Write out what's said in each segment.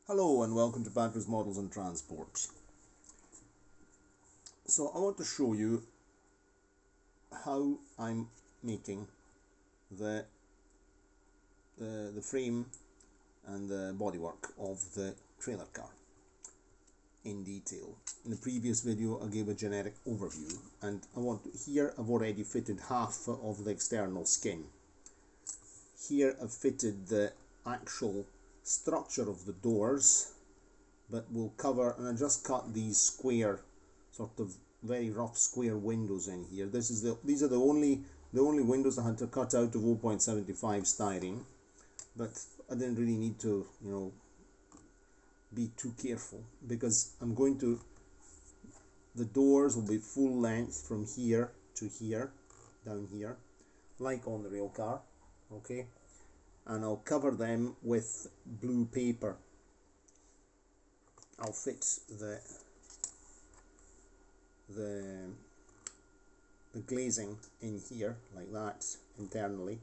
Hello and welcome to Batteries, Models and Transport. So I want to show you how I'm making the frame and the bodywork of the trailer car in detail. In the previous video I gave a generic overview, and here I've already fitted half of the external skin. Here I've fitted the actual structure of the doors, but we'll cover, and I just cut these square, sort of very rough square windows in here. These are the only windows I had to cut out of 0.75 styrene, but I didn't really need to, be too careful, because the doors will be full length from here to here, down here, like on the rail car, okay? And I'll cover them with blue paper. I'll fit the glazing in here like that internally,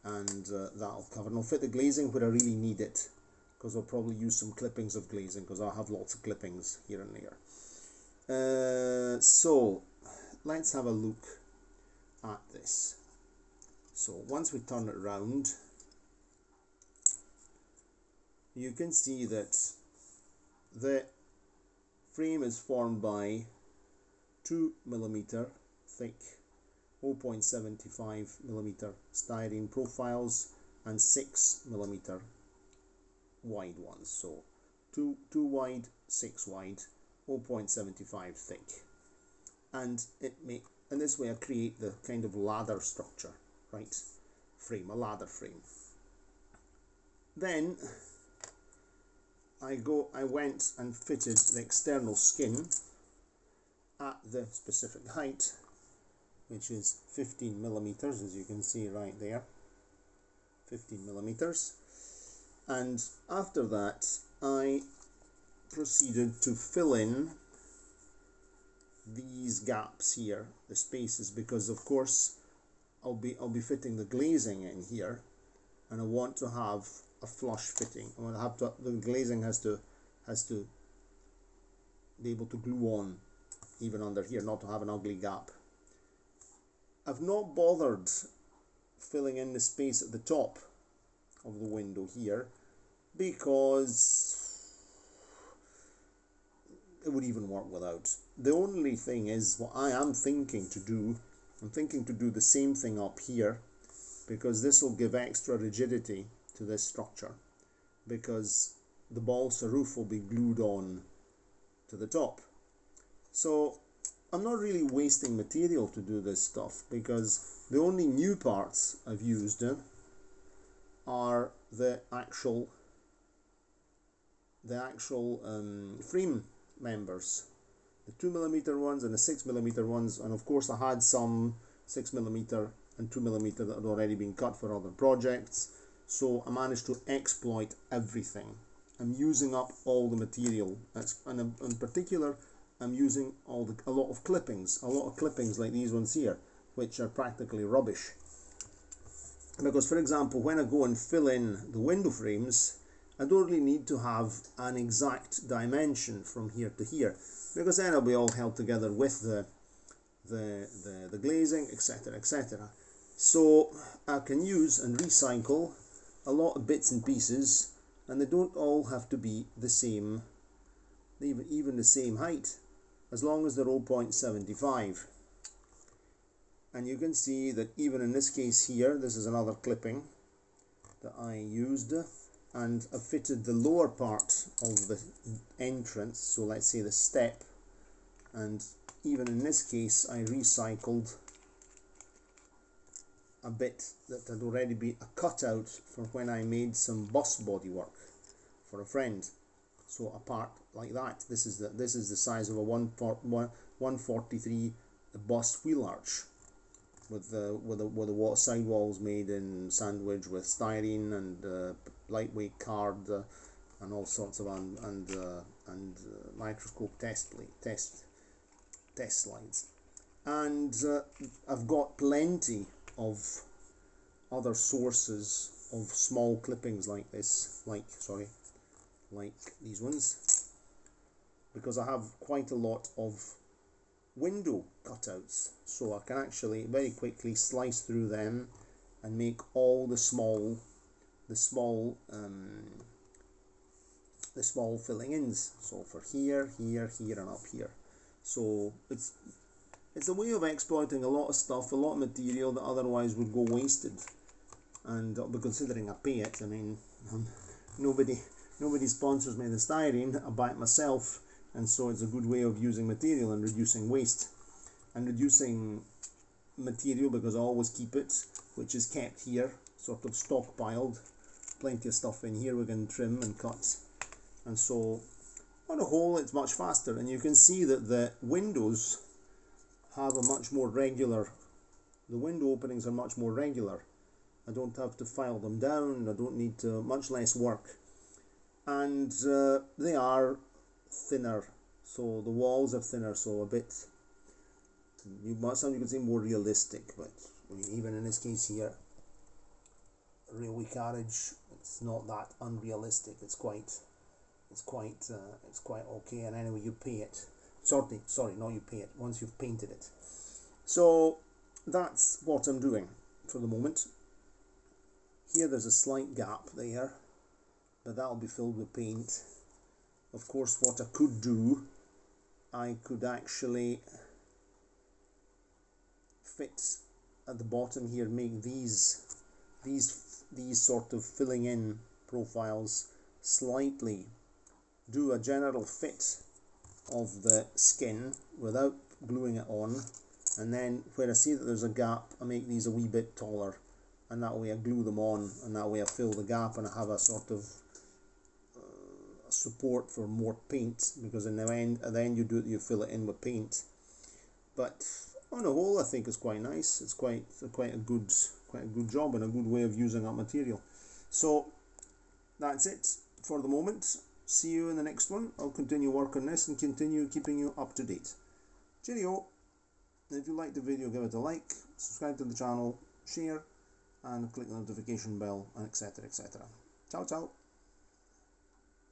and that'll cover. And I'll fit the glazing where I really need it, because I'll probably use some clippings of glazing, because I'll have lots of clippings here and there. So let's have a look at this. So once we turn it round, you can see that the frame is formed by 2mm thick 0.75mm styrene profiles and 6mm wide ones. So 2 wide, 6 wide, 0.75 thick. And in this way I create the kind of ladder structure, right? Frame, a ladder frame. Then I went and fitted the external skin at the specific height, which is 15mm, as you can see right there, 15mm. And after that I proceeded to fill in these gaps here, the spaces, because of course I'll be fitting the glazing in here, and I want to have a flush fitting. The glazing has to be able to glue on even under here, not to have an ugly gap. I've not bothered filling in the space at the top of the window here, because it would even work without. The only thing is, what I am thinking to do, I'm thinking to do the same thing up here, because this will give extra rigidity to this structure, because the balsa roof will be glued on to the top. So I'm not really wasting material to do this stuff, because the only new parts I've used are the actual frame members, the 2mm ones and the 6mm ones, and of course I had some 6mm and 2mm that had already been cut for other projects, so I managed to exploit everything. I'm using up all the material, and in particular I'm using a lot of clippings like these ones here, which are practically rubbish. Because, for example, when I go and fill in the window frames, I don't really need to have an exact dimension from here to here, because then it'll be all held together with the glazing, etc., etc. So I can use and recycle a lot of bits and pieces, and they don't all have to be the same, even the same height, as long as they're 0.75. And you can see that even in this case here, this is another clipping that I used, and I fitted the lower part of the entrance, so let's say the step, and even in this case I recycled a bit that had already been a cutout from when I made some bus bodywork for a friend. So a part like that, this is the size of a 143 bus wheel arch, with the sidewalls made in sandwich with styrene and lightweight card and all sorts of microscope test slides. And I've got plenty of other sources of small clippings like this, like these ones, because I have quite a lot of window cutouts, so I can actually very quickly slice through them and make all the small filling ins. So for here, here, here, and up here. So it's a way of exploiting a lot of stuff, a lot of material that otherwise would go wasted. And considering I pay it, I mean, nobody sponsors me the styrene, I buy it myself, and so it's a good way of using material and reducing waste and reducing material, because I always keep it, which is kept here, sort of stockpiled. Plenty of stuff in here we can trim and cut, and so on the whole it's much faster. And you can see that the windows have a much more regular, the window openings are much more regular. I don't have to file them down, I don't need to, much less work, and they are thinner, so the walls are thinner, so a bit, some you could say more realistic, but I mean, even in this case here, railway carriage, it's not that unrealistic. It's quite okay. And anyway, you pay it. Sorry, not you pay it. Once you've painted it. So that's what I'm doing for the moment. Here there's a slight gap there, but that'll be filled with paint. Of course, what I could do, I could actually fit at the bottom here, make these sort of filling in profiles slightly, do a general fit of the skin without gluing it on, and then where I see that there's a gap, I make these a wee bit taller, and that way I glue them on, and that way I fill the gap and I have a sort of support for more paint, because in the end, at the end you fill it in with paint. But on the whole, I think it's quite nice. It's quite a good job and a good way of using up material. So that's it for the moment. See you in the next one. I'll continue work on this and continue keeping you up to date. Cheerio! If you liked the video, give it a like, subscribe to the channel, share, and click the notification bell, and etc. Ciao, ciao!